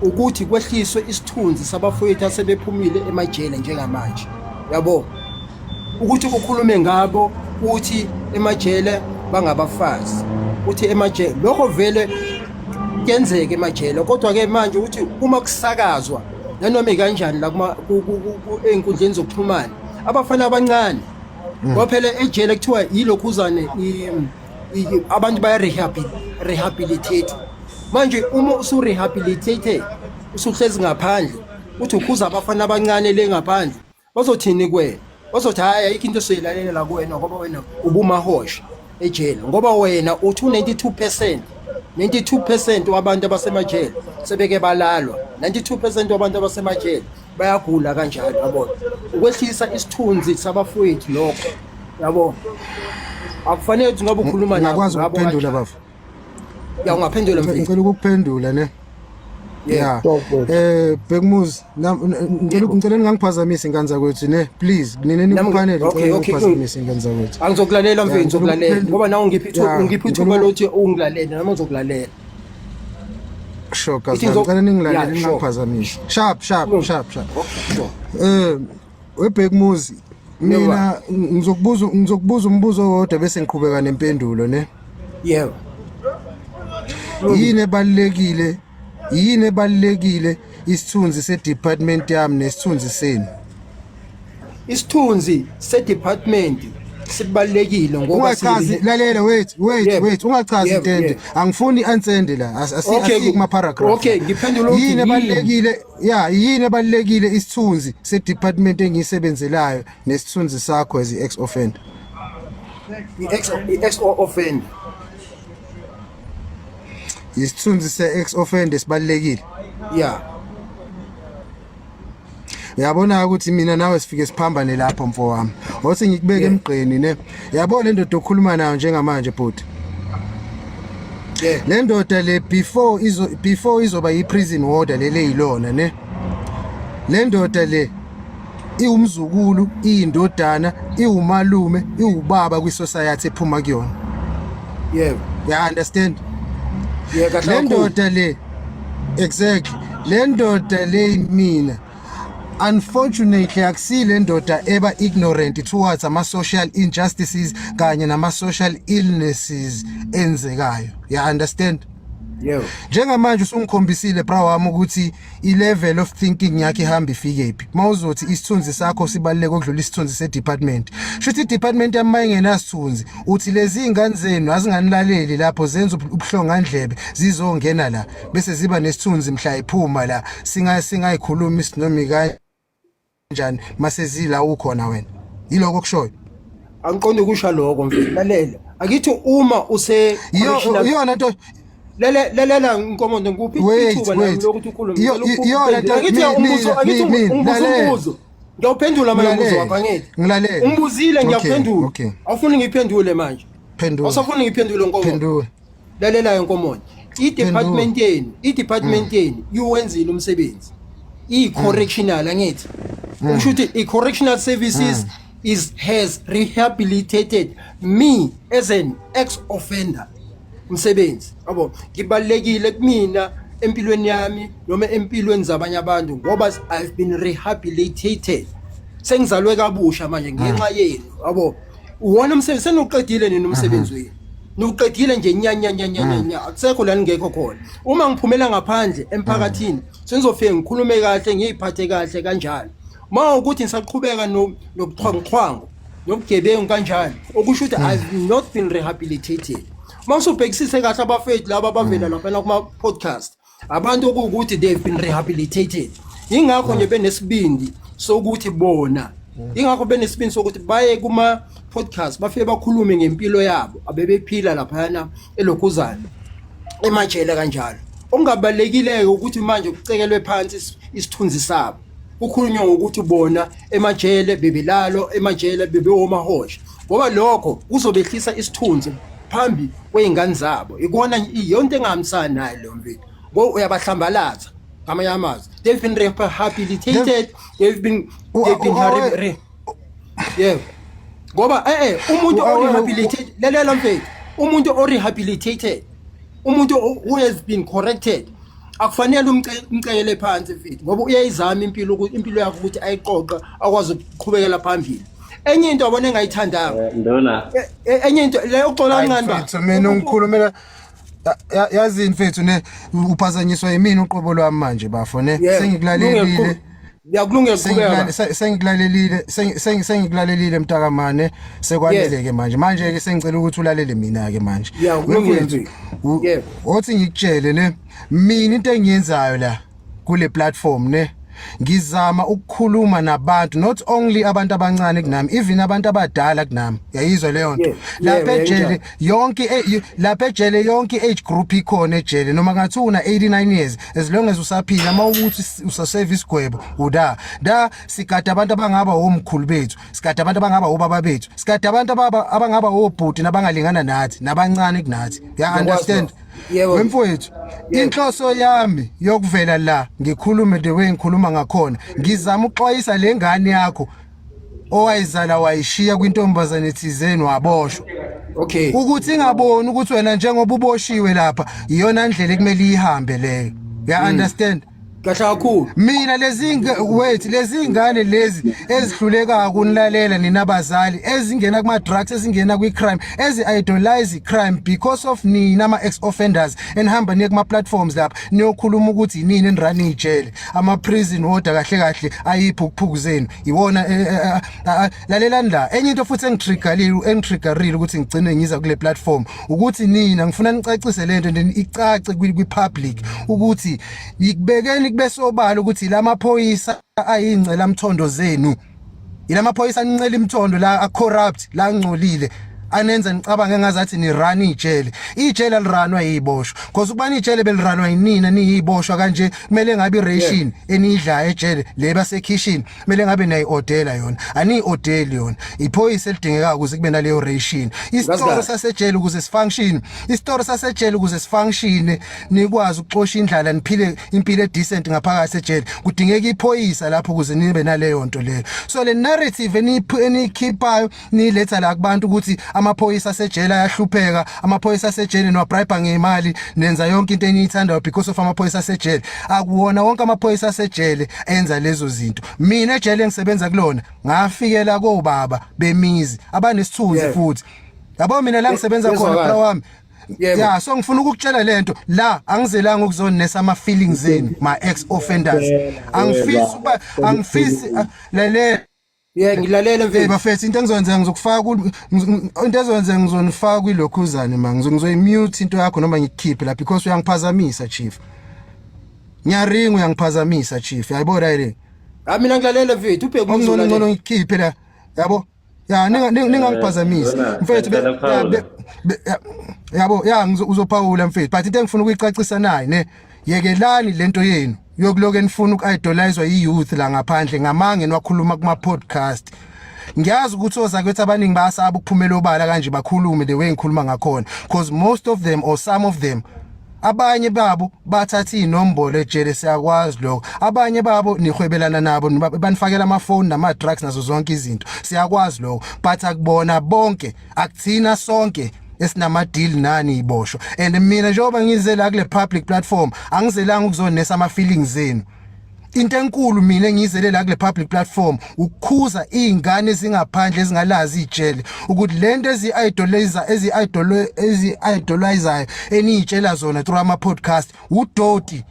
ukuthi kwehliswe isithunzi sabafowethu asebephumile emajele njengamanje yabo ukuthi ukhulume ngabo uthi emajele bangabafazi uthi emajele lokho vele kuyenzeka emajele kodwa ke manje uthi uma kusakazwa nanoma kanjani la kuma einkundleni zokuxhumana abafana abancane ngoba phela ejele kuthiwa yilokhuzane abantu baya rehabilitate manje uma usurehabilitated usuhlezi ngaphandle uthi ukhuza abafana abancane le ngaphandle bazothini kuwena bazothi hayi ayikho into esiyilalela la kuwena ngoba wena ubumahosha ejele ngoba wena uthi 92% wabantu abasemajele sebeke balalwa 92% wabantu abasemajele bayagula kanjalo yabo ukwehlisa isithunzi sabafowethu lokho yabo akufanele ukuthi ngabe ukhuluma nabo ngakwazi ukuphendula bafu ya ungaphendula mfethu ngicela ukuphendula ne yeah Bhekumuzi ngicela ningangiphazamisi ingane zakwethu ne please nineni kufanele ukuphazamisa ingane zakwethu angizokulalela mfethu ngizokulalela ngoba nawe ngiphi ithuba lokuthi ungilalele nami ngizokulalela sure kazi ngicela ningilalele ningangiphazamisi sharp weBhekumuzi mina ngizokubuza umbuzo wodwa bese ngiqhubeka nempendulo ne yebo yini ebalekile isithunzi sedepartment yami nesithunzi senu isithunzi sedepartment sibalekile ngoba ungachazi lalela wait ungachazi intende angifuni iansende la asiki kuma paragraph okay ngiphendula ukuthi yini ebalekile isithunzi sedepartment engiyisebenzelayo nesithunzi sakho as ex offender ex offender isithunzi se-ex offender sibalekile yabona ukuthi mina nawe sifike siphambane lapho mfo wami othi ngikubeke emgqeni ne yabona le ndoda okhuluma nayo njengamanje bhuti le ndoda le before izoba yi-prison warder lele yilona ne le ndoda le iwumzukulu iyindodana iwumalume iwubaba kwi-society ephuma kuyona ya understand le ndoda le exactly le ndoda le mina unfortunately akusile ndoda eba ignorant towards ama-social injustices kanye nama-social illnesses enzekayo ya understand njengamanje usungikhombisile bra wami ukuthi i-level of thinking yakhe ihamba ifike iphi mawuzothi isithunzi sakho sibaluleke ukudlula isithunzi sedepartment shuthi idepartment yami mayingenasithunzi uthi lezi ingane zenu azinganilaleli lapho zenza ubuhlongandlebe zizongena la bese ziba nesithunzi mhla iphuma la singayikhuluma isinomi kanjani mase zila ukhona wena yiloko kushoyo angiqonde kusha lokho mfethu lalela akithi uma use yona nto lalela inkomondo ngikuphi ithuba nami lokuthi ukhulume umbuzo ngiyawuphendula manje umbuzo wakho angithi ngilalela umbuzile ngiyaphendula awufuni ngiphendule manje awusafuni ngiphendule nkomondo lalela inkomondo i-department yenu iwenzile umsebenzi i-correctional angithi usho ukuthi i-correctional services has rehabilitated me as an ex-offender umsebenzi yabo ngibalekile kumina empilweni yami noma empilweni zabanye abantu ngoba I've been rehabilitated sengizalwe kabusha manje ngenxa yenu yabo uwona umsebenzi senoqedile nini umsebenzi wenu nuqedile nje nya akusekho la ningekho khona uma ngiphumela ngaphandle emphakathini senizofika ngikhulume kahle ngiyiphathe kahle kanjalo uma ukuthi ngisaqhubeka nobuxhwanguxhwangu nobugebengu kanjalo okusho ukuthi I've not been rehabilitated mawusubhekisise kahle abafethu laba abavela lapha kuma podcast abantu ukuthi they've been rehabilitated ingakho nje benesibindi sokuthi bona ingakho benesibindi sokuthi baye kuma podcast bafike bakhulume ngempilo yabo abebephila lapha elokhuzana emajele kanjalo ongabalekile ukuthi manje kucekelwe phansi isithunzi sabo ukhulunywa ukuthi bona emajele bebelalo emajele bebewomahosha ngoba lokho kuzobehlisa isithunzi phambi kweingane zabo ikona iyonto engahambisani nayo lo mfethu ngo uyabahlambalaza ngamanyamazi they've been rehabilitated they've been ngoba umuntu orehabilitated lalela mfethu umuntu orehabilitated umuntu who has been corrected akufanele umcekele phansi mfethu ngoba uyayizama impilo yakho ukuthi ayiqoqa akwazi ukuqhubekela phambili. Enye into abone engayithandanga ndona enye into leyo uxola kancane ba mfethu mina ungikhulumela yazini mfethu ne uphazanyiswa yimini uqobo lwami manje bafo ne sengikulalelile Ngiyakulungela ukuqhubeka sengikulalelile mntakamane sekwaneleke manje ke sengicela ukuthi ulalele mina ke manje uthi ngikutshele ne mina into engiyenzayo la kule platform ne ngizama ukukhuluma nabantu not only abantu abancane kunami even abantu abadala kunami yayizwa leyo nto lapha ejele yonke age group ikhona ejele noma ngathi una 89 years as long as usaphila ama ukuthi usa service gwebo uda sigada abantu abangaba omkhulu bethu sigada abantu abangaba obaba bethu sigada abantu abangaba obhuti nabangalingana nathi nabancane kunathi ya understand wemfowethu inhloso yami yokuvela la ngikhulume the way ngikhuluma ngakhona ngizama uxwayisa lengane yakho owayizala wayishiya kwintombazane ethizeni waboshwa ukuthi ingaboni ukuthi wena njengoba uboshiwe lapha iyona ndlela ekumele ihambe leyo ya understand kahle kakhulu mina lezi ingane lezi ezihluleka ukunilalela ninabazali ezingena kuma drugs ezingena kwi crime idolize crime because of nina ama ex offenders enihamba niye kuma platforms lapha niyokhuluma ukuthi yini enirani ijele ama prison order kahle ayiphukuphuku zenu iwona lalelani la enye into futhi engitriggerile ukuthi ngicine ngiza kule platform ukuthi nina ngifuna nicacise lento icace kwi public ukuthi ikubekeni kube sobala ukuthi lamaphoyisa ayingcela mthondo zenu ilamaphoyisa anicela imthondo la corrupt la ngcolile anenza nicabange ngazathi ni run ijele liranwa yiboshwa because ukubani ijele beliranwa yinina niyiboshwa kanje kumele ngabe ration enidla ejele leba sekitchen kumele ngabe nayi order yona ani order yona iphoyisa elidingeka ukuze kube naleyo ration isitoro sasejele ukuze sifunction nikwazi ukuxosha indlala niphile impilo decent ngaphakathi ejele kudingeka iphoyisa lapho ukuze nibe naleyo nto leyo so le narrative enikhiphayo niletha la kubantu ukuthi amaphoyisa asejele ayahlupheka amaphoyisa asejele nobribe ngemali nenza yonke into eniyithandayo because of amaphoyisa asejele akuwona wonke amaphoyisa asejele enza lezo zinto mina ejele engisebenza kulona ngafikela kobaba bemizi abanesithunzi futhi yabo mina la ngisebenza khona phela wami yeah so ngifuna ukukutshela lento la angizelanga ukuzonesa ama feelings zenu my ex offenders angifisi lele ngilalela mfethu bafethu into engizokwenza ngizonifaka kwilokhuzane manje ngizoyimute into yakho noma ngikukhiphe la because uyangiphazamisa chief nyaringa uyangiphazamisa chief yayibona yini mina ngilalela mfethu ubheke ngizona ngikhiphe la yabo ya ningangiphazamisi mfethu yabo ya uzophawula mfethu but into engifuna ukuyicacisa naye ne yekelani lento yenu yokuloke enifuna ukidolizwa iyouth la ngaphandle ngamange niwakhuluma kuma podcast ngiyazi ukuthi ozakwethu abaningi bayasaba ukuphumela obala kanje bakhulume the way ngikhuluma ngakhona because most of them or some of them abanye babo bathatha inombolo ejele siyakwazi lokho abanye babo nihwebelana nabo banifakela ama phone nama drugs nazo zonke izinto siyakwazi lokho but akubona bonke akuthina sonke esinama deal nani iboshwa and mina njengoba ngizela kule public platform angizelanga ukuzonesa ama feelings zenu into enkulu mina engizele la kule public platform ukukhuza izingane ezingaphandle ezingalazi ijele ukuthi lento ezi-idolizayo eniyitshela zona through ama podcast udoti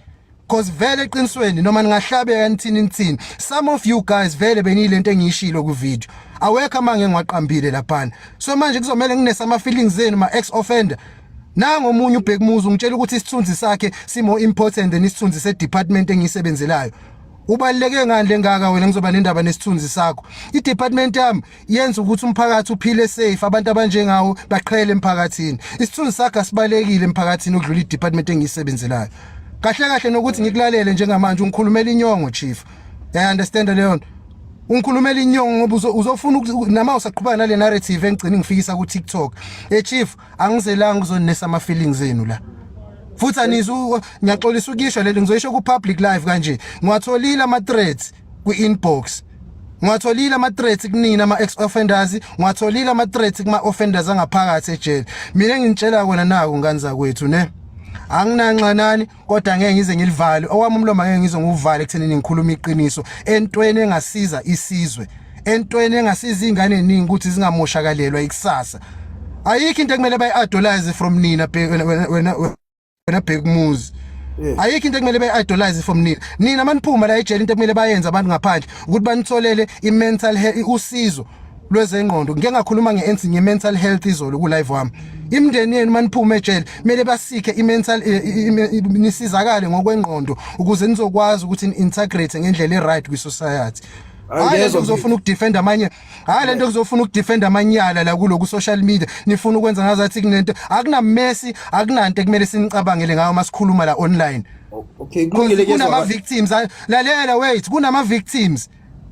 because vele eqinisweni noma ningahlabeka nithini some of you guys vele benilento engiyishilo ku video awekho manje ngiwaqambile lapha so manje kuzomela nginesa ama feelings zenu ma ex offender nango omunye ubhekumuzi ungitshela ukuthi isithunzi sakhe simo important than isithunzi se department engiyisebenzelayo ubaleke ngandle ngaka wena ngizoba nendaba nesithunzi sakho i-department yami yenza ukuthi umphakathi uphile safe abantu abanjengawo baqhele emphakathini isithunzi sakho asibalekile emphakathini ukudlula i-department engiyisebenzelayo kahle nokuthi ngikulalele njengamanje ungikhulumela inyongo chief I understand leyo ungikhulumela inyongo ngoba uzofuna nama usaqhubana nale narrative engicini ngifikisa ku TikTok chief angizelanga uzonesa ama feelings zenu la futhi ngiyaxolisa ukisho lento ngizoyisho ku public live kanje ngiwatholile ama threats ku inbox ngiwatholile ama threats kunina ama ex offenders ngiwatholile ama threats kuma offenders angaphakathi ejele mina ngintshela kona nako ngani zakwethu ne anginanxanani kodwa ngeke ngize ngilivale owami umlomo ngeke ngize nguvale ekuthenini ngikhuluma iqiniso entweni engasiza isizwe entweni engasiza ingane eningi ukuthi zingamoshakalelwa ikusasa ayikho into ekumele bayi-idolize from nina wena Bheki Muzi ayikho into ekumele bayi-idolize from nina maniphuma la ejele into ekumele bayenze abantu ngaphandle ukuthi banitholele i-mental health usizo lwezengqondo ngeke ngakhuluma nge-mental health izolo ku-live wami imndeni yenu maniphuma ejele kumele basikhe i-mental nisizakale ngokwengqondo ukuze nizokwazi ukuthi ni-integrate ngendlela e-right kwi-society hayi lento kuzofuna ukudefend amanye hayi lento kuzofuna ukudefend amanyala la kulo ku-social media nifuna ukwenza ngazathi kunento akunamesi akunanto ekumele sinicabangele ngayo masikhuluma la online okay kulungile ke kunama-victims lalela wait kunama-victims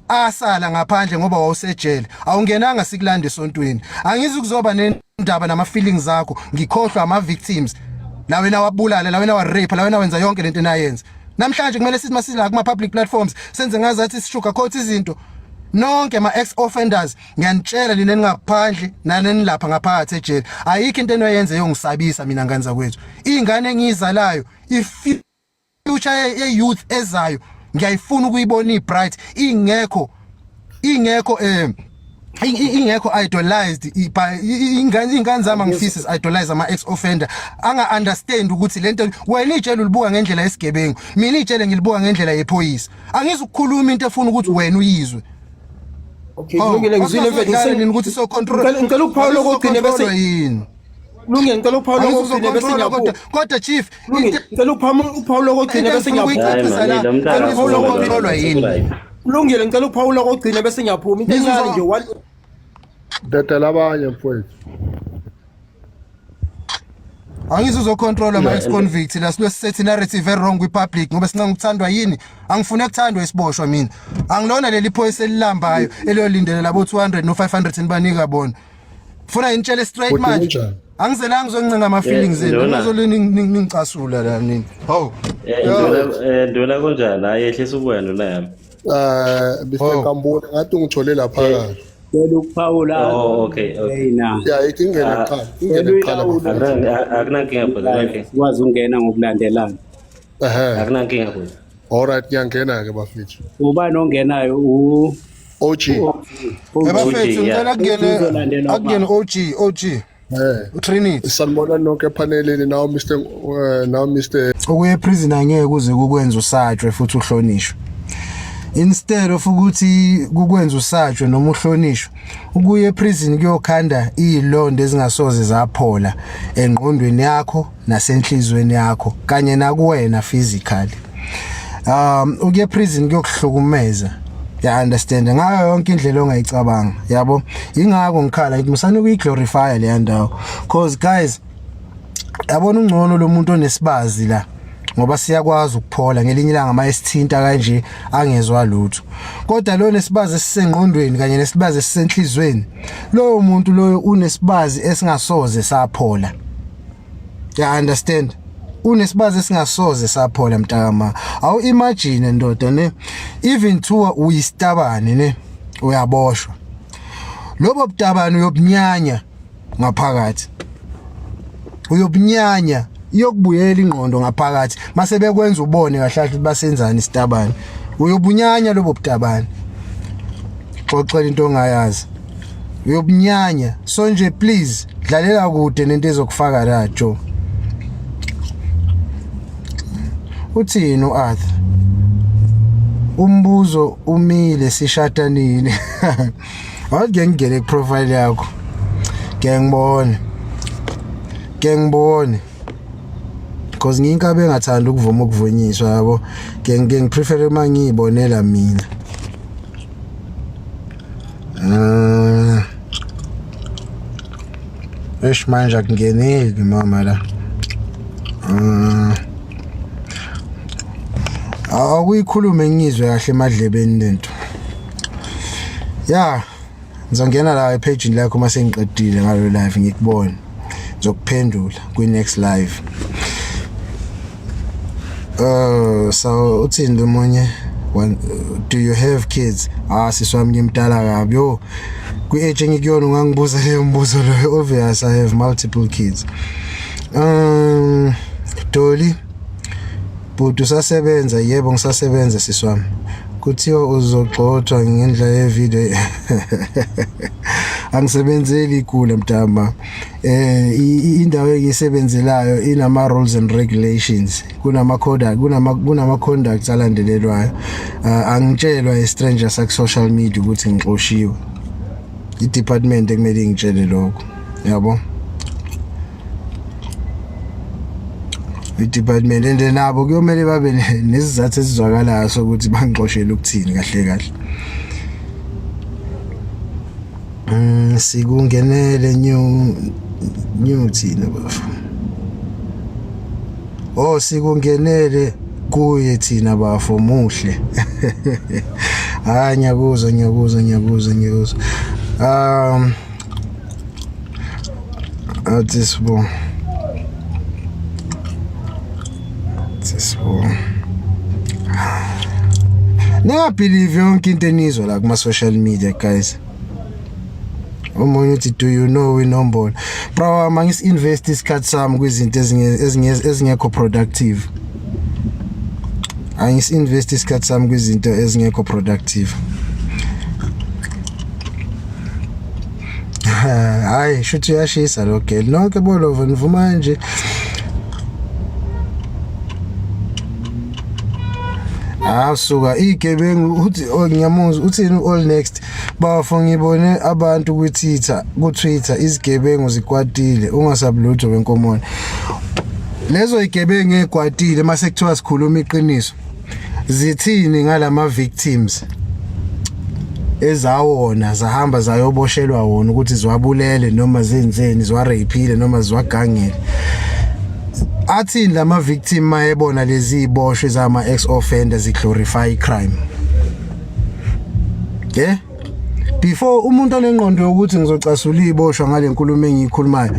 asala ngaphandle ngoba wawusejele awungenanga sikulande esontweni angizi kuzoba nendaba nama-feelings zakho ngikhohlwa ama-victims la wena wabulala la wena warape la wena wenza yonke lento enayenza namhlanje kumele sithi masila kuma-public platforms senze ngazathi sishugarcoat izinto nonke ama-ex-offenders ngiyanitshela lina ningaphandle nanenilapha ngaphakathi ejele ayikho into enoyenze yongisabisa mina ngane zakwethu iy'ngane engiyizalayo i-future ye-youth ezayo ngiyayifuna ukuyibona i-bright ingekho idolized iy'ngane zami angifisi idolize ama-ex-offender anga-understand ukuthi lento wena ijele ulibuka ngendlela yesigebengu mina ijele ngilibuka ngendlela yephoyisa angizukukhuluma into efuna ukuthi wena uyizwe okay kulungile ngizwile mfethu ukuthi so control ngicela ukuphawula kokugcina bese yini Lungi ngicela ukuphawula kokugcina bese ngiyaphula kodwa chief ngicela ukuphawula kokugcina bese ngiyaphula yini kulungile ngicela ukuphawula kokugcina bese ngiyaphuma into encane nje one Data labanye mfowethu. Angizuzocontrol ama-ex-convict la sisethi narrative wrong kwi-public ngoba singa ngikuthandwa yini angifuna ukuthandwa isiboshwa mina angilona leli phoyisa elilambayo eliyolindelela labo 200 no 500 nibanika bona funa intshele straight manje angizelanga ngizoncenga ama-feelings enu ngizolingicasula la nini hawu ndona kunjani ayehlisa ukwena la yami Mr. Kambona ngathi ungithole lapha kahle ukuphawula okay ya ingena qala akunankinga bhuti sikwazi ungena ngokulandelana akunankinga bhuti alright ngiyangena ke bafethu ubani ongenayo OG bafethu ngicela akungene OG Trinity sanibona nonke epanelini now Mr ukuye prison angeke kuze kukwenza usajwe futhi uhlonishwe instead of ukuthi kukwenza usajwe noma uhlonishwe ukuye eprison kuyokhanda izilonda ezingasoze zaphola engqondweni yakho nasenhlizweni yakho kanye nakuwena physically ukuye eprison kuyokuhlukumeza ya understand ngayo yonke indlela ongayicabanga yabo ingako ngikhala ngithi musani ukuyiglorify le ndawo cause guys yabona ungcono lo muntu onesibazi la ngoba siyakwazi ukuphola ngelinye ilanga mayesithinta kanje angezwa lutho kodwa lo nesibazi esisengqondweni kanye nesibazi esisenhlizweni lowo muntu loyo unesibazi esingasoze saphola ya understand unesibazi esingasoze saphola mntakama awu imagine ndoda ne even thiwa uyisitabane ne uyaboshwa lobo butabane uyobunyanya ngaphakathi uyobunyanya iyokubuyela ingqondo ngaphakathi mase bekwenza ubone kahle ukuthi basenzani isitabane uyobunyanya lobo butabane xoxela into ongayazi uyobunyanya so nje please dlalela kude nento ezokufaka la jo uthini uArthur umbuzo umile sishatanile awuke ngene kuprofile yakho ngengibone because ngiyinkabe engathanda ukuvuma ukuvonyiswa yabo ngiprefer uma ngiyibonela mina manje akungeneli mama la akuyikhulume ngizwe kahle emadlebeni lento ya ngizongena la epage lakho mase ngiqedile ngalo live ngikubona ngizokuphendula kwi-next live so uthini lo munye do you have kids siswami ngimdala kabi yo kwi-age engikuyona ungangibuza leyo mbuzo loyo obvious I have multiple kids Dolly Bhuti usasebenza yebo ngisasebenza siswami kuthiwa uzogxothwa ngendlela yevideo angisebenzeli ikula mntama indawo engiyisebenzelayo inama rules and regulations kunama conducts alandelelwayo angitshelwa stranger sak social media ukuthi ngixoshiwe i-department ekumele ngitshele lokho yabo i-department and nabo kuyomele babe nesizathu esizwakalayo sokuthi bangixoshele ukuthini kahle sikungenele new thina bafu sikungenele kuye thina bafu muhle ngiyakuza atisbo Never believe yonke into enizwa la kuma social media guys. Omunye uthi do you know inombolo. Bro mangisi invest isikhathi sami kwizinto ezingekho productive. Angisi invest isikhathi sami kwizinto ezingekho productive. Hayi shuthi uyashisa lo girl. Nonke bolova nivuma nje. Suka igebengu uthi ngiyamuzwa uthini all next bafo ngibone abantu ku Twitter izigebengu zikwatile ungasablutho wenkomona lezo igebengu ekwatile mase kuthiwa sikhuluma iqiniso zithini ngalama victims ezawona zahamba zayoboshelwa wona ukuthi ziwabulele noma zenzeni ziwarapile noma ziwagangele athini lama victim mayebona lezi iboshwe zama ex offenders glorify crime before umuntu onengqondo yokuthi ngizocasula iboshwa ngale nkulumo engiyikhulumayo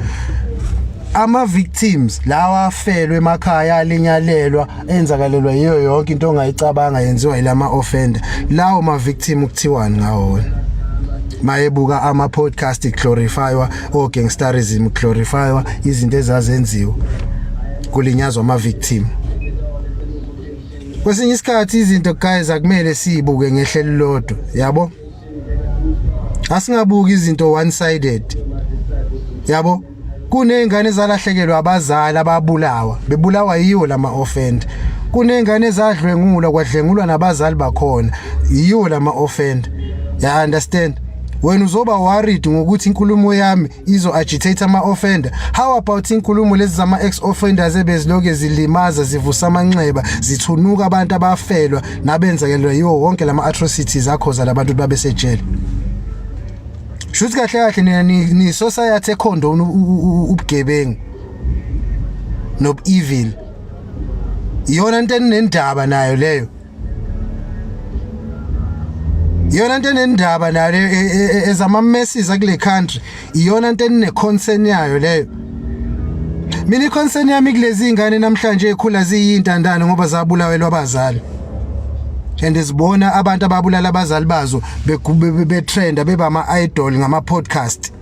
ama victims lawa afelwe emakhaya alinyalelwa enzakalelwa yiyo yonke into ongayicabanga yenziwa ilama offender lawo ma victim ukuthiwani ngawona mayebuka ama podcast glorifywa o gangsterism glorifywa izinto ezazenziwa kulinyazwa ama victim kwesinye isikhathi izinto guys akumele sibuke ngehlelo lodwa yabo asingabuki izinto one sided yabo kunengane ezalahlekelwa abazali ababulawa bebulawa yiwo lama offender kunengane ezadlwengulwa kwadlengulwa nabazali bakhona yiwo lama offender ya understand wena uzoba worried ngokuthi inkulumo yami izo agitate ama offender how about inkulumo lezi zama ex offenders ebeziloke zilimaza zivusa amanxeba zithunuka abantu abafelwa nabenzakelwa yiwo wonke lama atrocities akho zalabantu babe sejele shuthi kahle ni society condone ubugebengu no evil iyona into enendaba nayo leyo iyona into enendaba nayo ezama messes akule country iyona into ene concern yayo leyo mina iconcern yami kulezi ingane namhlanje ekhula ziyintandane ngoba zabulawelwa abazali and sibona abantu ababulala abazali bazo betrenda beba ama idol ngama podcast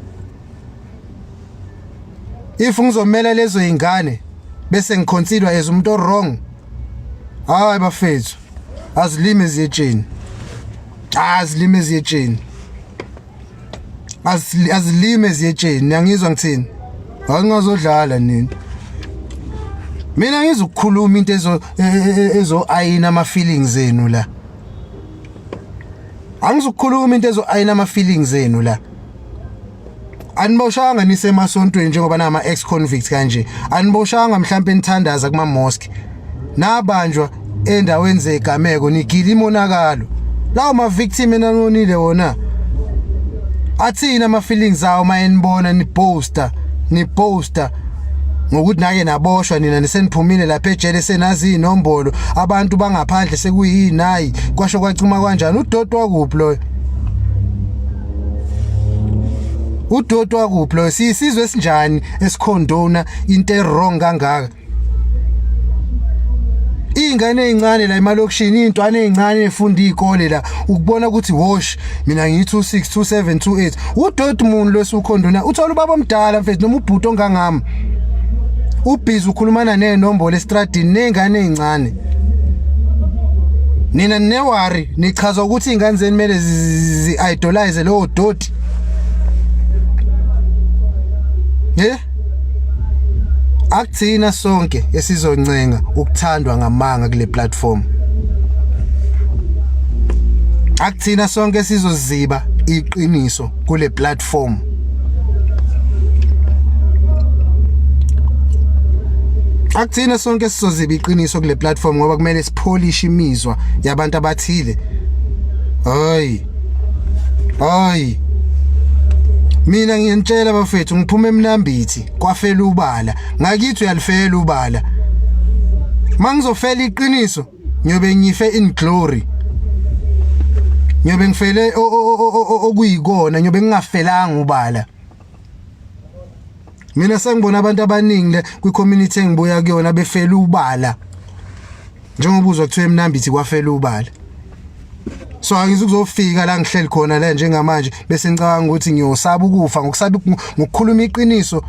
if ngizomela lezo ingane bese ngiconsider as umuntu wrong hayi bafethu azilime ziyetsheni azilime ziyetsheni angizwa ngithini angazodlala nini mina ngizokukhuluma into ezo ayina ama feelings zenu la angizokukhuluma into ezo ayina ama feelings zenu la aniboshanga nisemasontweni njengoba nama ex convicts kanje aniboshanga mhlawumbe nithandaza kuma mosque nabanjwa endaweni zegameko nigila imonakalo lawo ma victim enanonile wona athina ama feelings awo mayenibona ni poster ngokuthi nake naboshwa nina niseniphumile lapha ejele senazi inombolo abantu bangaphandle sekuyinayi kwasho kwacima kanjani udodwa wakuphi lo sisizwe esinjani esikhondona into wrong kangaka ingane ezincane la emalokishini intwana ezincane efunda izikole la ukubona ukuthi wash mina ngiyi 26 27 28 udodwa umuntu losukhondona uthola ubaba omdala mfethu noma ubhuti ongangami ubhizi ukhulumana nenombolo estradini nengane ezincane. Nina newari nichaza ukuthi ingane zeni mele zi-idolize lo doti. Akuthina sonke esizoncenga ukuthandwa ngamanga kule platform. Akuthina sonke sizoziba iqiniso kule platform. Akuthina sonke sizoziba iqiniso kule platform ngoba kumele sipolish imizwa yabantu abathile. Hayi. Mina ngiyentshela bafethu ngiphume eMnambithi kwafela ubala. Ngakithi uyalifela ubala. Mangizofela iqiniso nyobe ngife in glory. Nyobe ngifele okuyikona nyobe ngingafelanga ubala. Mina sengibona abantu abaningi kwi community engibuya kuyona befela ubala. Njengoba uzwa kuthiwa eMnambithi kwafela ubala. So angizukuzofika la ngihleli khona la njengamanje bese ngicabanga ukuthi ngiyosaba ukufa ngokukhuluma iqiniso.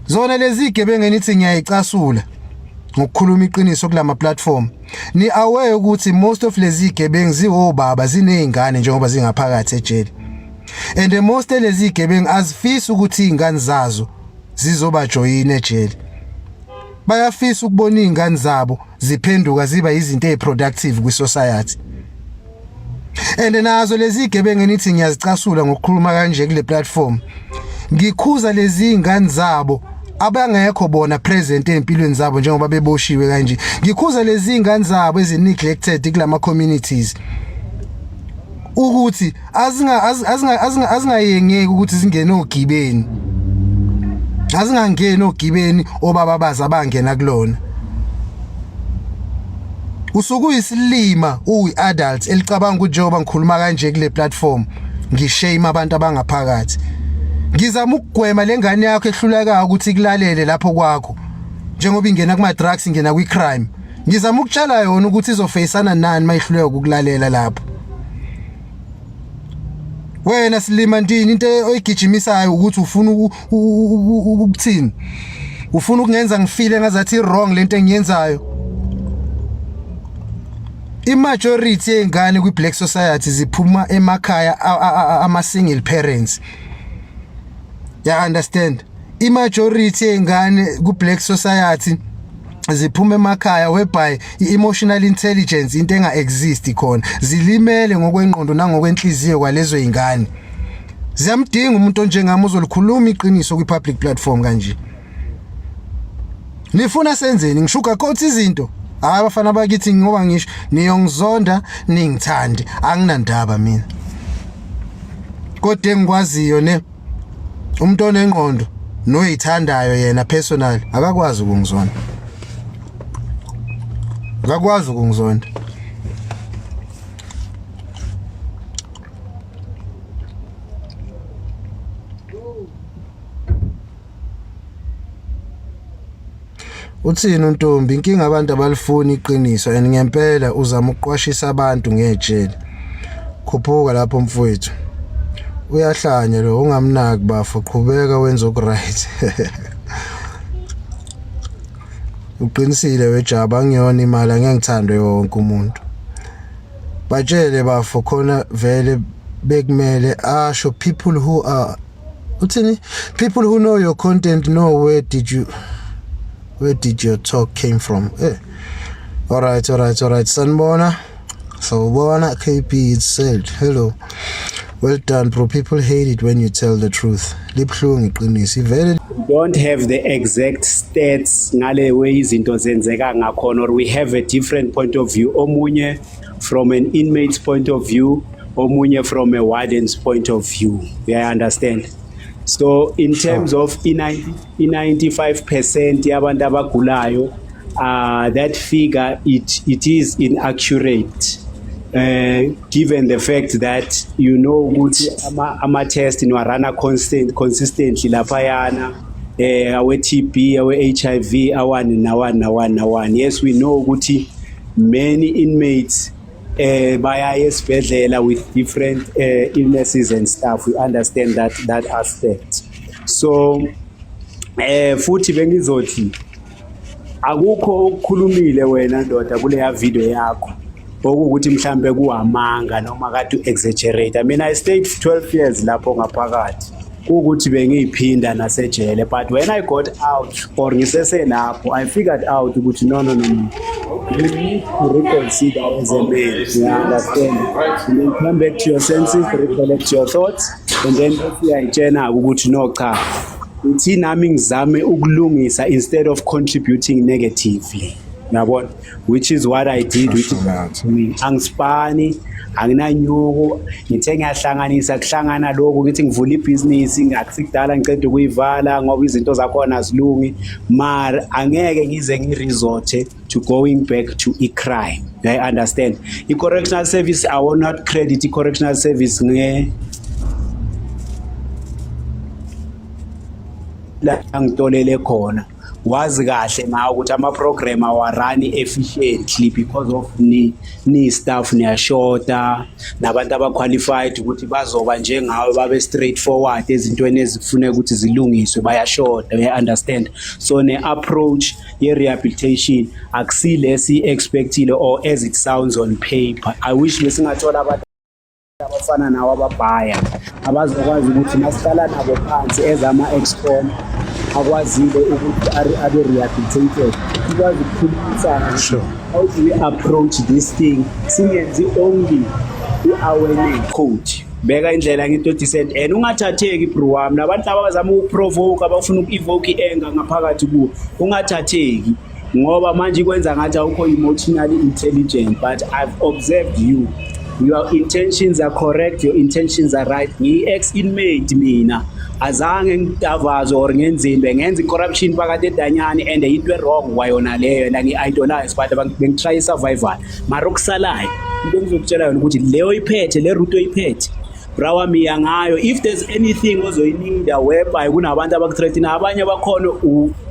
Zona lezi igebengu nithi ngiyayicasula ngokukhuluma iqiniso kulama platform. Ni aware ukuthi most of lezi igebengu ziwobaba zinezingane njengoba zingaphakathi ejele. And most lezi igebengu azifisi ukuthi izingane zazo zizoba join ejele. Bayafisa ukubona izingane zabo ziphenduka ziba izinto eziproductive kwi society. And nazo lezi igebengu nithi ngiyazicasula ngokukhuluma kanje kule platform. Ngikhuza lezi ingane zabo abangekho bona present empilweni zabo njengoba beboshiwe kanje. Ngikhuza lezi ingane zabo ezineglected kulama communities. Ukuthi azingayengeki ukuthi zingene ogibeni. Azingangena ogibeni obaba baza abangena kulona. Usuku isilima uyi-adult elicabanga ukuthi njengoba ngikhuluma kanje kule platform ngishame abantu abangaphakathi. Ngizama ukugwema lengane yakho ehluleka ukuthi kulalele lapho kwakho njengoba ingena kuma drugs ingena kwi crime. Ngizama ukutshala yona ukuthi izofacana nani mayihluleka ukulalela lapho. Wena silima ndini into oyigijimisayo ukuthi ufuna ukuthini? Ufuna ukungenza ngifile ngazathi wrong lento engiyenzayo. Imajority yengane kwi black society ziphuma emakhaya ama single parents. Ya understand? Imajority yengane ku black society ziphuma emakhaya whereby emotional intelligence into enga exist khona. Zilimele ngokwengqondo nangokwenhliziyo kwalezo izingane. Ziyamdinga umuntu onjengami ozolikhuluma iqiniso kwi public platform kanje. Nifuna senzeni ngishuka coat izinto? Hayi bafana bakithi ngoba ngisho niyongizonda ningithande anginandaba mina. Kodwa engikwaziyo ne umuntu onengqondo noyithandayo yena personal akakwazi ukungizonda. Akakwazi ukungizonda. Uthini untombi inkinga abantu abalifuni iqiniso and ngempela uzama ukuqwashisa abantu ngejele. Khuphuka lapho mfowethu. Uyahlanya lo ungamnaki bafo qhubeka wenza okright. Uqinisile wejaba ngiyona imali angengithande yonke umuntu. Batshele bafo khona vele bekumele asho people who are uthini people who know your content know where did your talk came from. All right. Sanbona. Sawubona KP itself. Hello. Well done, bro. People hate it when you tell the truth. Libhlungu iqiniso. Ivele Don't have the exact stats ngale way izinto zenzeka ngakhona, or we have a different point of view. Omunye from an inmate's point of view, omunye from a warden's point of view. I understand. So in terms of 95% yabantu abagulayo, that figure it is inaccurate. Given the fact that you know ukuthi ama test niwarana consistently laphayana awe TB awe HIV awan. Yes, we know ukuthi many inmates baya esibhedlela with different illnesses and stuff. We understand that aspect. So futhi bengizothi akukho okukhulumile wena ndoda kuleya video yakho okuthi mhlambe kuhamanga noma kade exaggerate. I mean I stayed 12 years lapho ngaphakathi ukuthi bengiyiphinda nasejele, but when I got out or ngisese lapho I figured out ukuthi no you need to reconsider as a man, you understand, and then come back to your senses, recollect your thoughts, and then uyayitshena ukuthi no cha uthi nami ngizame ukulungisa instead of contributing negatively, yabona, which is what I did with angisipani anginanyuko ngithe ngiyahlanganisa kuhlangana lokho ngithi ngivula ibhizinisi ngakusikudala ngicede ukuyivala ngoba izinto zakhona azilungi, mar angeke ngize ngiresort to going back to crime. I understand i correctional service, I will not credit i correctional service la ngitolele khona wazi kahle ngawo ukuthi ama program awarun efficiently because of ni staff niyashota nabantu abaqualified ukuthi bazoba njengawe babe straightforward ezintweni ezifuneka ukuthi zilungiswe bayashota. You understand, so ne approach ye rehabilitation akusilesi expectile or as it sounds on paper. I wish besingathola abantu abafana nawo ababhaya abazokwazi ukuthi masiqala nabo phansi ezama expert akwazile ukuthi abe rehabilitated, ikwazi ukukhulumisana how do we approach this thing, singenzi only i-awareness coach beka indlela ngento decent and ungathatheki bro wami nabantu abazama ukuprovoke abafuna uku-evoke i-anger ngaphakathi kuwo ungathatheki ngoba manje ikwenza ngathi awukho emotionally intelligent, but I've observed you. Your intentions are correct, your intentions are right. Ngi-ex-inmate mina azange ngidavaze or ngenzimbe ngenza i-corruption phakathi edanyani and into wrong kwayona leyo la ngi-idolize but bengitry i-survival mara okusalayo into engizokutshela yona ukuthi leyo iphethe le route oyiphethe brawa miya ngayo. If there's anything ozoyinida whereby kunabantu abakuthreatina abanye bakhona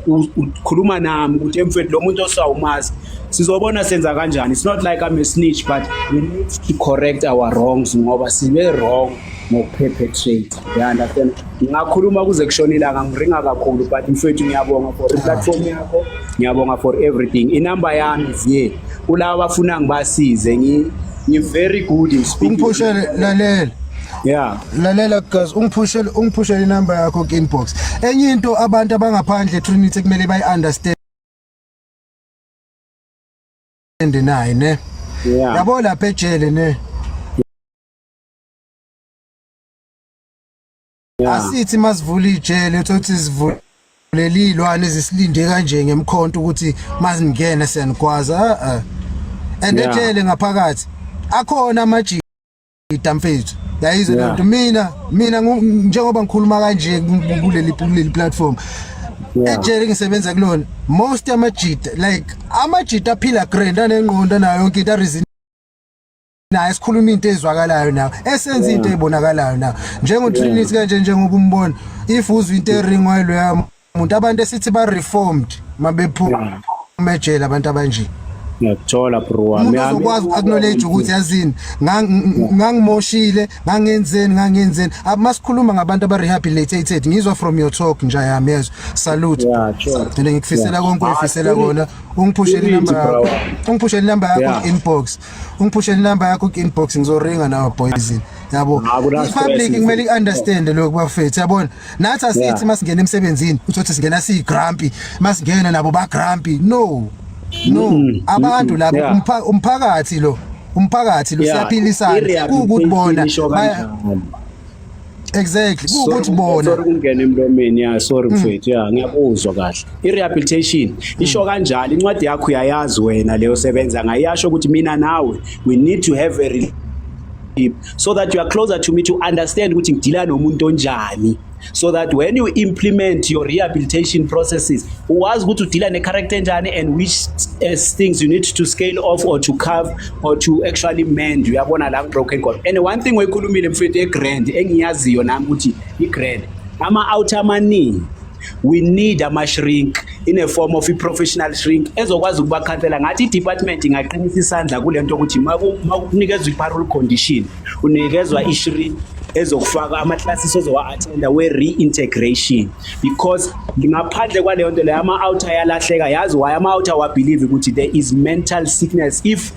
ukhuluma nami ukuthi emfethu lo muntu osawumazi sizobona senza kanjani. It's not like I'm a snitch, but we need to correct our wrongs ngoba sibe wrong ngokuperpetrate. You understand? Ngingakhuluma kuze kushonilanga ngiringa kakhulu but mfethu ngiyabonga for i-platform yakho, ngiyabonga for everything. Inamba yami is kulabo abafuna ngibasize ngi-very good in speaking. Ungiphushele lalela. Yeah. Lalela guys, ungiphushele inamba yakho ku-inbox. Enye into abantu abangaphandle Trinity kumele bayi-understand naye ne. Yeah. Yabo lapha ejele ne. Asithi masivula ijele uthi sivulele ilwane ezisilinde kanje ngemkhonto ukuthi mazingena siyanikwaza and ejele ngaphakathi akhona amajita mfethu yayizwe lento mina njengoba ngikhuluma kanje kuleli platform ejele ngisebenza kulona most amajita like amajita aphila grand anengqondo nayo yonke into reason naye sikhuluma into ezwakalayo nayo esenza into ebonakalayo nayo njengo Trinity kanje njengoba umbona if uzwe into eringwayo lo umuntu abantu esithi ba reformed mabephuma ejele abantu abanje ngiyathola bro wami uzokwazi acknowledge ukuthi yazini ngangimoshile ngangenzeni masikhuluma ngabantu aba rehabilitated ngizwa from your talk nje yami yezo salute and ngikufisela konke oyifisela kona ungiphushele inamba yakho inbox ungiphushele inamba yakho inbox ngizoringa nawo boys yabo public kumele understand lokho bafethu yabona nathi asithi masingena emsebenzini uthothi singena sigrumpy masingena nabo ba grumpy no abantu labo umphakathi lo siyaphilisana ukuthi bona exactly ukuthi bona sorry kungena emlomeni sorry mfethu ngiyakuzwa kahle. I-rehabilitation isho kanjalo incwadi yakho uyayazi wena leyo sebenza ngayasho ukuthi mina nawe we need to have a relationship so that you are closer to me to understand ukuthi ngidila nomuntu onjani, so that when you implement your rehabilitation processes uwazi ukuthi udila ne-character njani and which things you need to scale off or to carve or to actually mend. Uyabona la broken khona. And one thing oyikhulumile mfethu egrand engiyaziyo nami ukuthi igrand ama-outer amaningi we need ama-shrink in a form of i-professional shrink ezokwazi ukubakhansela. Ngathi i-department ingaqinisa isandla kule nto ukuthi makunikezwa i-parole condition unikezwa i-shrink ezokufaka ama-classes ozowa-attenda we-reintegration, because ngaphandle kwaleyo nto leyo ama-outer yalahleka. Yazi why ama-outer wabelieve ukuthi there is mental sickness if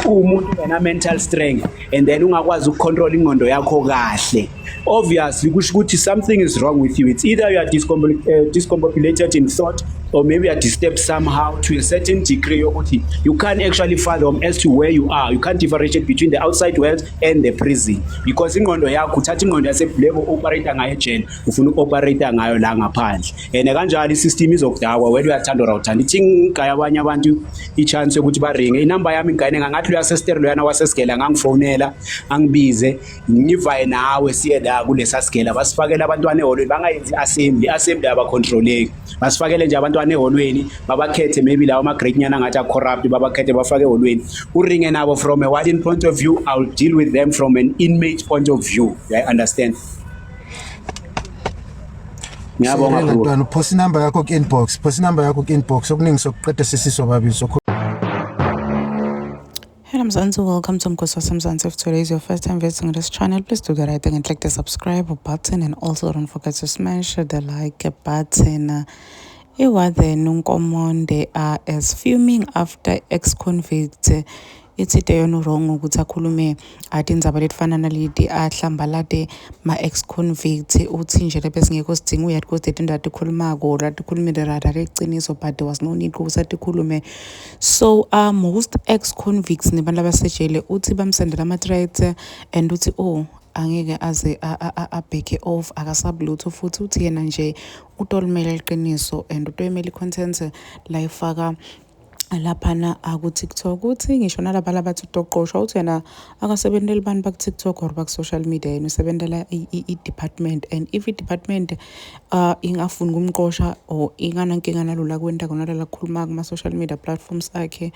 umuntu ungena-mental strength and then ungakwazi ukucontrol ingqondo yakho kahle, obviously kusho ukuthi something is wrong with you. It's either you are discombobulated in thought, or maybe you are disturbed somehow to a certain degree yokuthi you can't actually fathom as to where you are. You can't differentiate between the outside world and the prison, because ingqondo yakho uthatha ingqondo yasebulebo operator ngayo ejele ufuna uku-operator ngayo la ngaphandle, and kanjalo i-system izokudakwa wena uyathanda or awuthanda. Ithi ngigaya abanye abantu i-chance yokuthi baringe inamba yami ngigayine ngathi uyasestereo loyana wasesigela ngangifonela angibize ngivaye nawe siye la kulesa sigela basifakela abantwana eholweni bangayenzi assembly abacontroleki, basifakele nje abantwana eholweni babakhethe maybe lawo ama-great nyana ngathi a-corrupt babakhethe bafake eholweni uringe nabo from a warden point of view. I'll deal with them from an inmate point of view. I understand. Ngiyabonga bro. Ntwana phosa inamba yakho ku-inbox okuningi sokuqeda sesisobabili Hello Mzansi, welcome to Mkosasa Mzansi. If today is your first time visiting this channel, please do the right thing and click the subscribe button, and also don't forget to smash the like button. Iwade Nunkomonde is fuming after ex-convict ithi teyona wrong ukuthi akhulume atindzaba letifana naleti ahlambalade ma-ex-convict uthi nje lebesingekho sidinga uyathi because letinto atikhulumako atikhulumile rada leciniso, but there was no need ukuthi atikhulume. So most ex-convicts nebantu abasejele uthi bamsendela ama-threats and uthi angeke aze abheke off akasabulutho, futhi uthi yena nje utolimele liqiniso and utoyimele i-content la ifaka laphana aku-TikTok. Uthi ngisho nalaba labathi utoqoshwa uthi yena akasebenteli bantu baku-TikTok or baku-social media, yena usebentela i-department, and if i-department ingafuni kumqosha or inganankinga nalula kwentako nalala kukhuluma kuma-social media platforms akhe,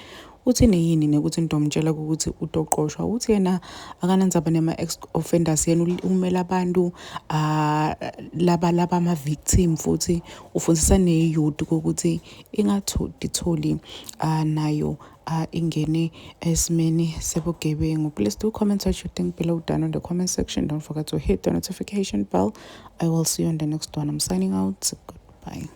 uthi neyini nekuthi ntomtshela ukuthi utoqoshwa. Uthi yena akanandzaba nema-ex-offenders, yena umela abantu laba ama-victim, futhi ufundisa ne-youth ukuthi ingatholi nayo ingene esimeni sebugebengu. Please do comment what you think below down in the comment section. Don't forget to hit the notification bell. I will see you on the next one. I'm signing out. Goodbye.